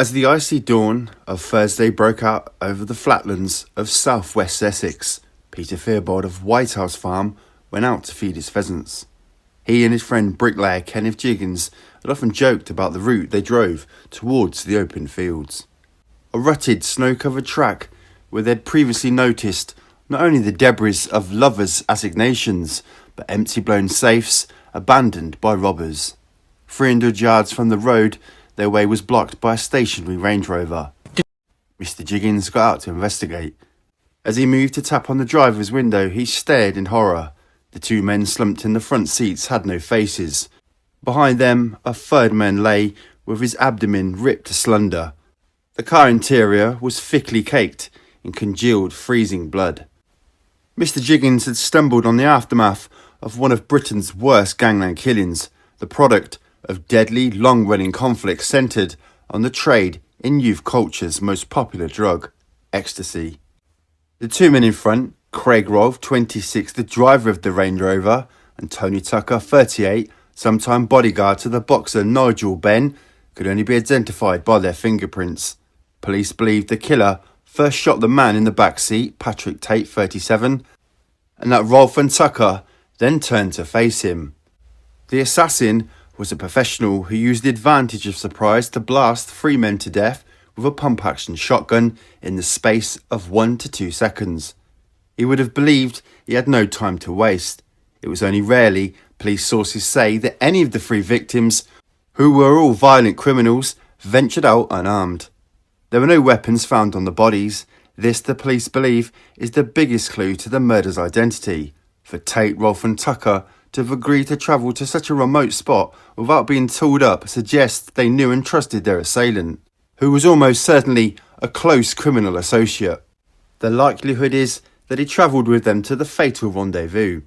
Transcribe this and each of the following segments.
As the icy dawn of Thursday broke out over the flatlands of southwest Essex, Peter Theobald of Whitehouse Farm went out to feed his pheasants. He and his friend bricklayer Kenneth Jiggins had often joked about the route they drove towards the open fields. A rutted, snow-covered track where they'd previously noticed not only the debris of lovers' assignations, but empty blown safes abandoned by robbers. 300 yards from the road, their way was blocked by a stationary Range Rover. Mr. Jiggins got out to investigate. As he moved to tap on the driver's window, he stared in horror. The two men slumped in the front seats had no faces. Behind them, a third man lay with his abdomen ripped asunder. The car interior was thickly caked in congealed, freezing blood. Mr. Jiggins had stumbled on the aftermath of one of Britain's worst gangland killings, the product of deadly, long-running conflicts centred on the trade in youth culture's most popular drug, ecstasy. The two men in front, Craig Rolfe, 26, the driver of the Range Rover, and Tony Tucker, 38, sometime bodyguard to the boxer Nigel Benn, could only be identified by their fingerprints. Police believed the killer first shot the man in the back seat, Patrick Tate, 37, and that Rolfe and Tucker then turned to face him. The assassin was a professional who used the advantage of surprise to blast three men to death with a pump-action shotgun in the space of 1 to 2 seconds. He would have believed he had no time to waste. It was only rarely, police sources say, that any of the three victims, who were all violent criminals, ventured out unarmed. There were no weapons found on the bodies. This, the police believe, is the biggest clue to the murder's identity. For Tate, Rolfe and Tucker to have agreed to travel to such a remote spot without being tooled up suggests they knew and trusted their assailant, who was almost certainly a close criminal associate. The likelihood is that he travelled with them to the fatal rendezvous.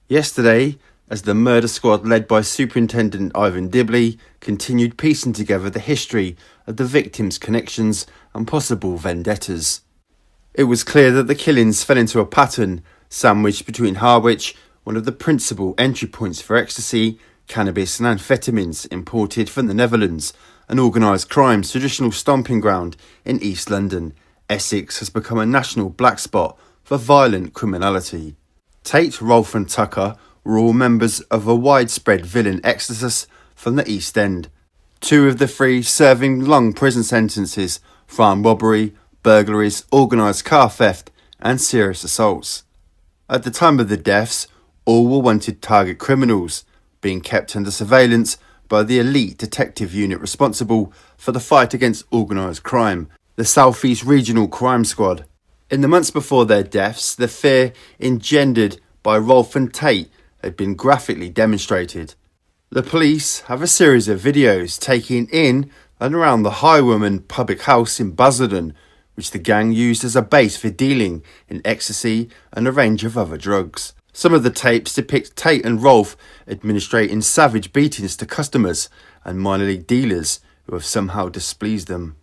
Yesterday, as the murder squad led by Superintendent Ivan Dibley continued piecing together the history of the victims' connections and possible vendettas. It was clear that the killings fell into a pattern sandwiched between Harwich, one of the principal entry points for ecstasy, cannabis and amphetamines imported from the Netherlands, and organised crime's traditional stomping ground in East London. Essex has become a national black spot for violent criminality. Tate, Rolfe and Tucker were all members of a widespread villain exodus from the East End. Two of the three serving long prison sentences for armed robbery, burglaries, organised car theft and serious assaults. At the time of the deaths, all were wanted target criminals, being kept under surveillance by the elite detective unit responsible for the fight against organised crime, the South East Regional Crime Squad. In the months before their deaths, the fear engendered by Rolfe and Tate had been graphically demonstrated. The police have a series of videos taken in and around the Highwoman public house in Basildon, which the gang used as a base for dealing in ecstasy and a range of other drugs. Some of the tapes depict Tate and Rolfe administrating savage beatings to customers and minor league dealers who have somehow displeased them.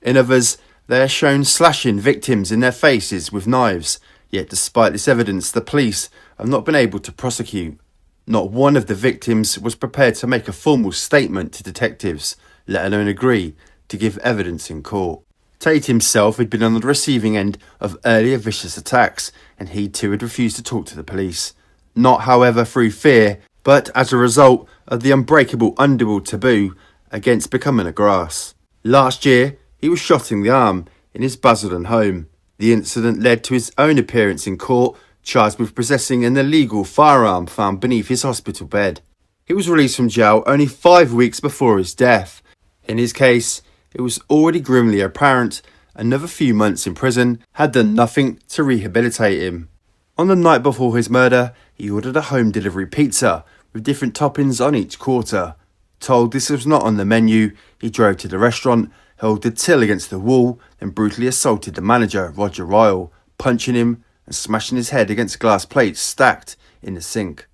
In others, they are shown slashing victims in their faces with knives, yet despite this evidence, the police have not been able to prosecute. Not one of the victims was prepared to make a formal statement to detectives, let alone agree to give evidence in court. Tate himself had been on the receiving end of earlier vicious attacks, and he too had refused to talk to the police. Not, however, through fear, but as a result of the unbreakable underworld taboo against becoming a grass. Last year, he was shot in the arm in his Basildon home. The incident led to his own appearance in court, charged with possessing an illegal firearm found beneath his hospital bed. He was released from jail only 5 weeks before his death. In his case, it was already grimly apparent another few months in prison had done nothing to rehabilitate him. On the night before his murder, he ordered a home delivery pizza with different toppings on each quarter. Told this was not on the menu, he drove to the restaurant, held the till against the wall, then brutally assaulted the manager, Roger Ryle, punching him and smashing his head against glass plates stacked in the sink.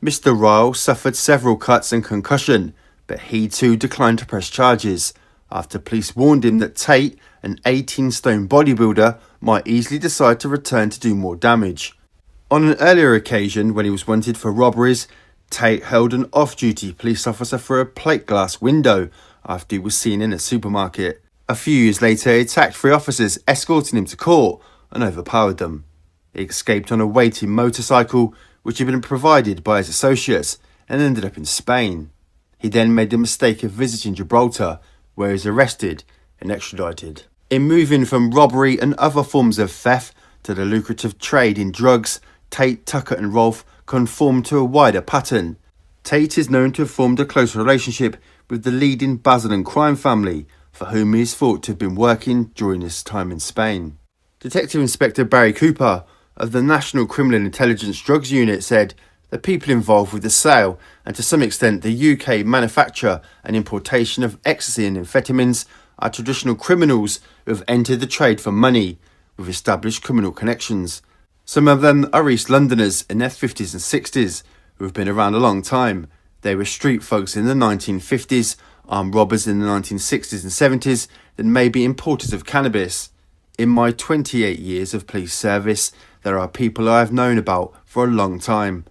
Mr. Ryle suffered several cuts and concussion, but he too declined to press charges, after police warned him that Tate, an 18-stone bodybuilder, might easily decide to return to do more damage. On an earlier occasion, when he was wanted for robberies, Tate held an off-duty police officer through a plate glass window after he was seen in a supermarket. A few years later, he attacked three officers escorting him to court and overpowered them. He escaped on a weighty motorcycle which had been provided by his associates and ended up in Spain. He then made the mistake of visiting Gibraltar, where he was arrested and extradited. In moving from robbery and other forms of theft to the lucrative trade in drugs, Tate, Tucker and Rolfe conformed to a wider pattern. Tate is known to have formed a close relationship with the leading Basildon crime family, for whom he is thought to have been working during his time in Spain. Detective Inspector Barry Cooper of the National Criminal Intelligence Drugs Unit said the people involved with the sale and to some extent the UK manufacture and importation of ecstasy and amphetamines are traditional criminals who have entered the trade for money with established criminal connections. Some of them are East Londoners in their 50s and 60s who have been around a long time. They were street folks in the 1950s, armed robbers in the 1960s and 70s, then maybe importers of cannabis. In my 28 years of police service, there are people I have known about for a long time.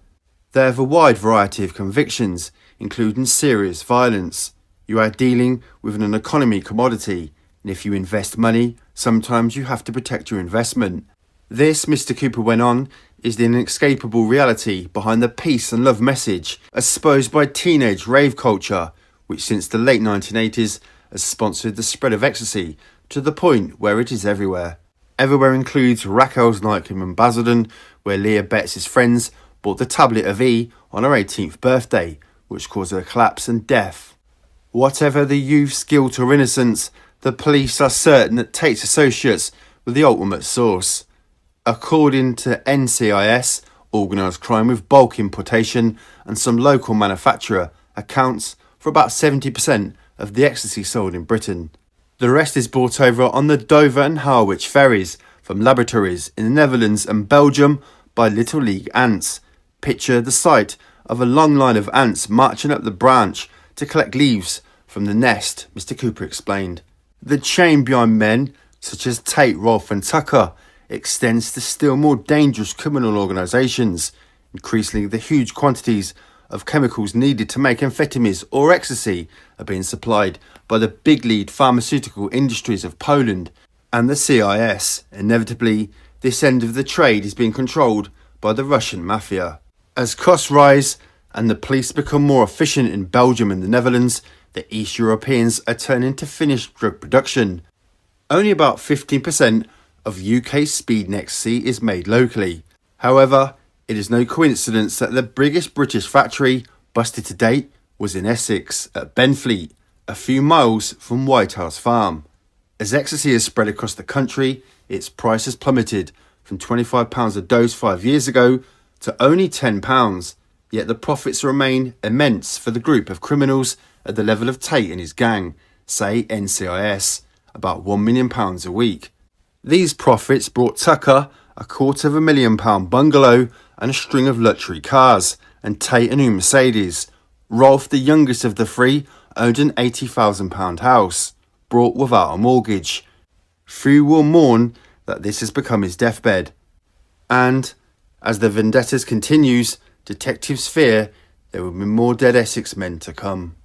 They have a wide variety of convictions, including serious violence. You are dealing with an economy commodity, and if you invest money, sometimes you have to protect your investment. This, Mr. Cooper went on, is the inescapable reality behind the peace and love message espoused by teenage rave culture, which since the late 1980s has sponsored the spread of ecstasy to the point where it is everywhere. Everywhere includes Raquel's nightclub in Basildon, where Leah Betts' friends bought the tablet of E on her 18th birthday, which caused her collapse and death. Whatever the youth's guilt or innocence, the police are certain that Tate's associates were the ultimate source. According to NCIS, organised crime with bulk importation and some local manufacturer accounts for about 70% of the ecstasy sold in Britain. The rest is brought over on the Dover and Harwich ferries from laboratories in the Netherlands and Belgium by Little League ants. Picture the sight of a long line of ants marching up the branch to collect leaves from the nest, Mr. Cooper explained. The chain behind men such as Tate, Rolfe and Tucker extends to still more dangerous criminal organisations. Increasingly, the huge quantities of chemicals needed to make amphetamines or ecstasy are being supplied by the big lead pharmaceutical industries of Poland and the CIS. Inevitably, this end of the trade is being controlled by the Russian mafia. As costs rise and the police become more efficient in Belgium and the Netherlands, the East Europeans are turning to finished drug production. Only about 15% of UK speed and ecstasy is made locally. However, it is no coincidence that the biggest British factory busted to date was in Essex at Benfleet, a few miles from White House Farm. As ecstasy has spread across the country, its price has plummeted from £25 a dose 5 years ago to only £10, yet the profits remain immense for the group of criminals at the level of Tate and his gang, say NCIS, about £1 million a week. These profits brought Tucker a £250,000 bungalow and a string of luxury cars, and Tate a new Mercedes. Rolfe, the youngest of the three, owned an £80,000 house, bought without a mortgage. Few will mourn that this has become his deathbed. And, as the vendettas continues, detectives fear there will be more dead Essex men to come.